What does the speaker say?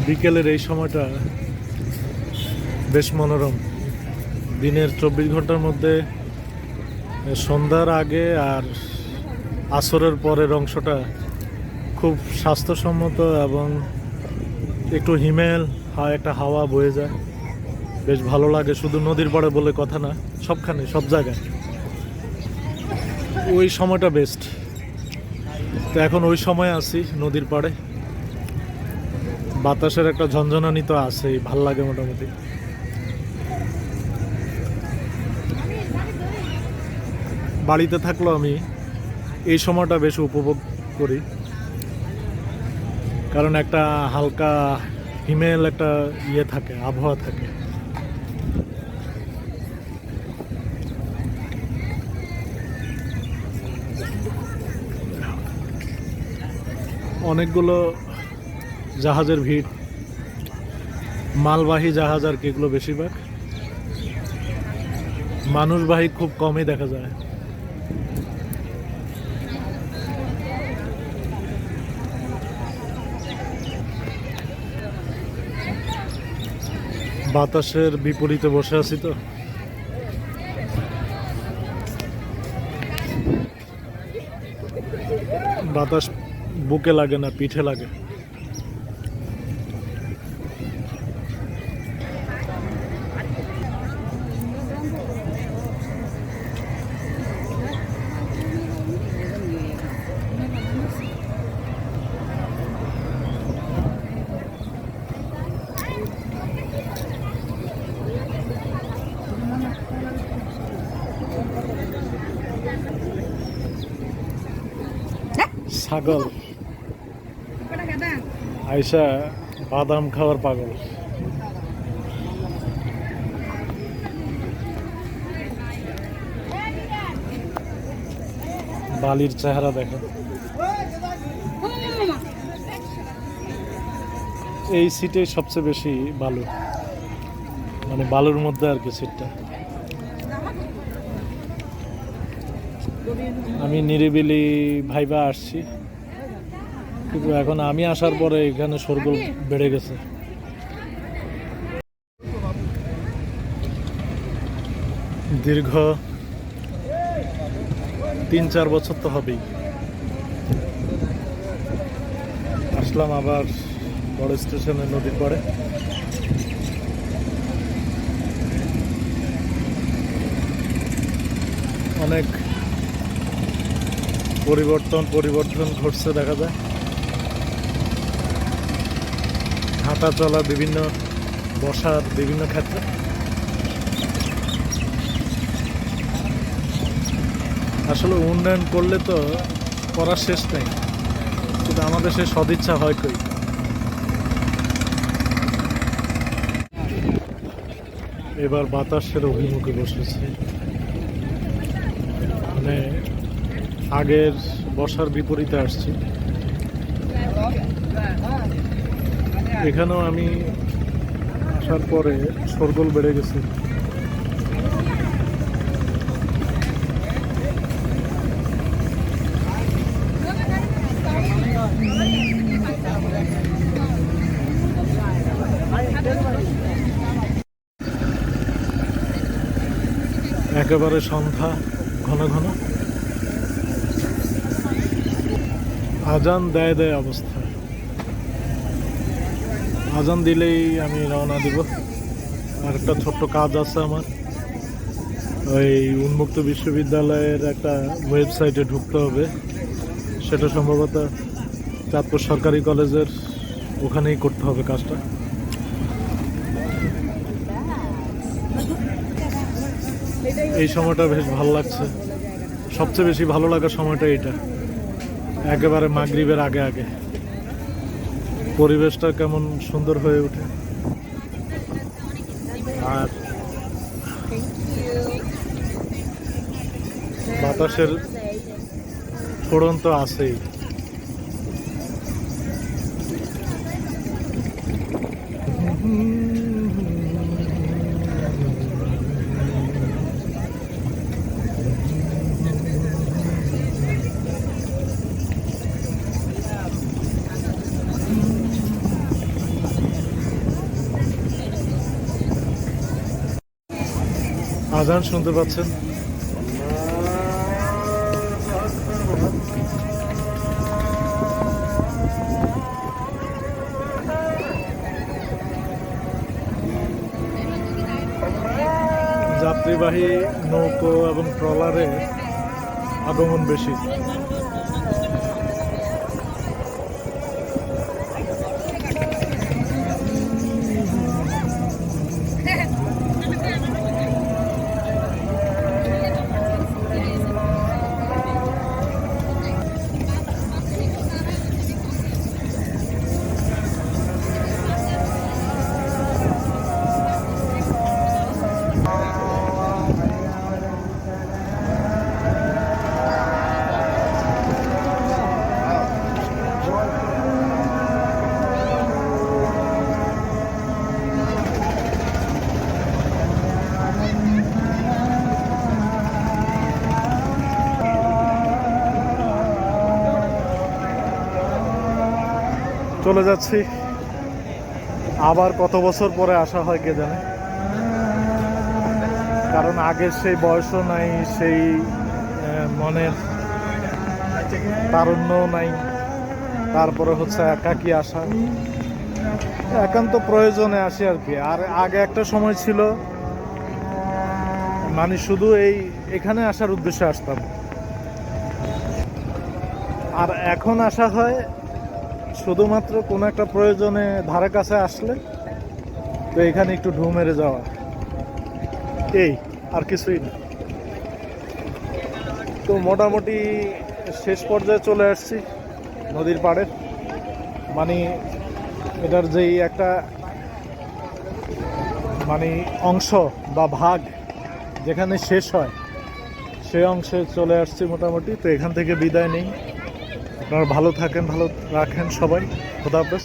বিকেলের এই সময়টা বেশ মনোরম। দিনের 24 ঘন্টার মধ্যে সন্ধ্যার আগে আর আসরের পরের অংশটা খুব স্বাস্থ্যসম্মত এবং একটু হিমেল একটা হাওয়া বয়ে যায়, বেশ ভালো লাগে। শুধু নদীর পাড়ে বলে কথা না, সবখানে সব জায়গায় ওই সময়টা বেস্ট। তো এখন ওই সময় আছি নদীর পাড়ে, বাতাসের একটা ঝনঝনানি তো আছেই, ভাল লাগে মোটামুটি। বাড়িতে থাকলেও আমি এই সময়টা বেশ উপভোগ করি, কারণ একটা হালকা হিমেল একটা থাকে, আবহাওয়া থাকে। অনেকগুলো জাহাজের ভিড়, মালবাহী জাহাজ আর কি, এগুলো বেশিরভাগ। মানুষবাহী খুব কমই দেখা যায়। বাতাসের বিপরীতে বসে আছি তো, বাতাস বুকে লাগে না, পিঠে লাগে। ছাগল আয়সা বাদাম খাওয়ার পাগল। বালির চেহারা দেখো। এই সিটে সবচেয়ে বেশি বালু, মানে বালুর মধ্যে আর কি সিটটা। আমি নিরিবিলি ভাইবা আসছি, কিন্তু এখন আমি আসার পরে এখানে শোরগোল বেড়ে গেছে। দীর্ঘ 3-4 বছর তো হবেই আসলাম আবার বড় স্টেশনে, নদীর পাড়ে। অনেক পরিবর্তন ঘটছে দেখা যায়। হাঁটা চলা, বিভিন্ন বসার বিভিন্ন ক্ষেত্রে। আসলে উন্নয়ন করলে তো করার শেষ নেই, কিন্তু আমাদের সে সদিচ্ছা হয় কই। এবার বাতাসের অভিমুখে বসেছে, মানে আগের বসার বিপরীতে আসছি। এখানেও আমি আসার পরে শোরগোল বেড়ে গেছে। একেবারে সন্ধ্যা, ঘন ঘন আজান দেয় অবস্থা। আজান দিলেই আমি রওনা দিব। আর একটা ছোট্ট কাজ আছে আমার, ওই উন্মুক্ত বিশ্ববিদ্যালয়ের একটা ওয়েবসাইটে ঢুকতে হবে। সেটা সম্ভবত চাঁদপুর সরকারি কলেজের ওখানেই করতে হবে কাজটা। এই সময়টা বেশ ভালো লাগছে, সবচেয়ে বেশি ভালো লাগার সময়টা এটা, একেবারে মাগরিবের আগে আগে পরিবেশটা কেমন সুন্দর হয়ে ওঠে। আর বাতাসের ফোড়ন তো আছেই। আজান শুনতে পাচ্ছেন। যাত্রীবাহী নৌকো এবং ট্রলারে আগমন বেশি। চলে যাচ্ছি, আবার কত বছর পরে আসা হয় কে জানে, কারণ আগের সেই বয়সও নাই, সেই মনের তারুণ্যও নাই। তারপরে হচ্ছে একাকী আসা, একান্ত প্রয়োজনে আসি আর কি। আর আগে একটা সময় ছিল মানে শুধু এখানে আসার উদ্দেশ্যে আসতাম, আর এখন আসা হয় শুধুমাত্র কোনো একটা প্রয়োজনে ধারে কাছে আসলে তো এখানে একটু ঢু মেরে যাওয়া, এই আর কিছুই না। তো মোটামুটি শেষ পর্যায়ে চলে আসছি নদীর পাড়ে। মানে এটার যেই একটা মানে অংশ বা ভাগ যেখানে শেষ হয় সেই অংশে চলে আসছি মোটামুটি। তো এখান থেকে বিদায় নেই। আপনারা ভালো থাকেন, ভালো রাখেন সবাই। খোদা হাফেজ।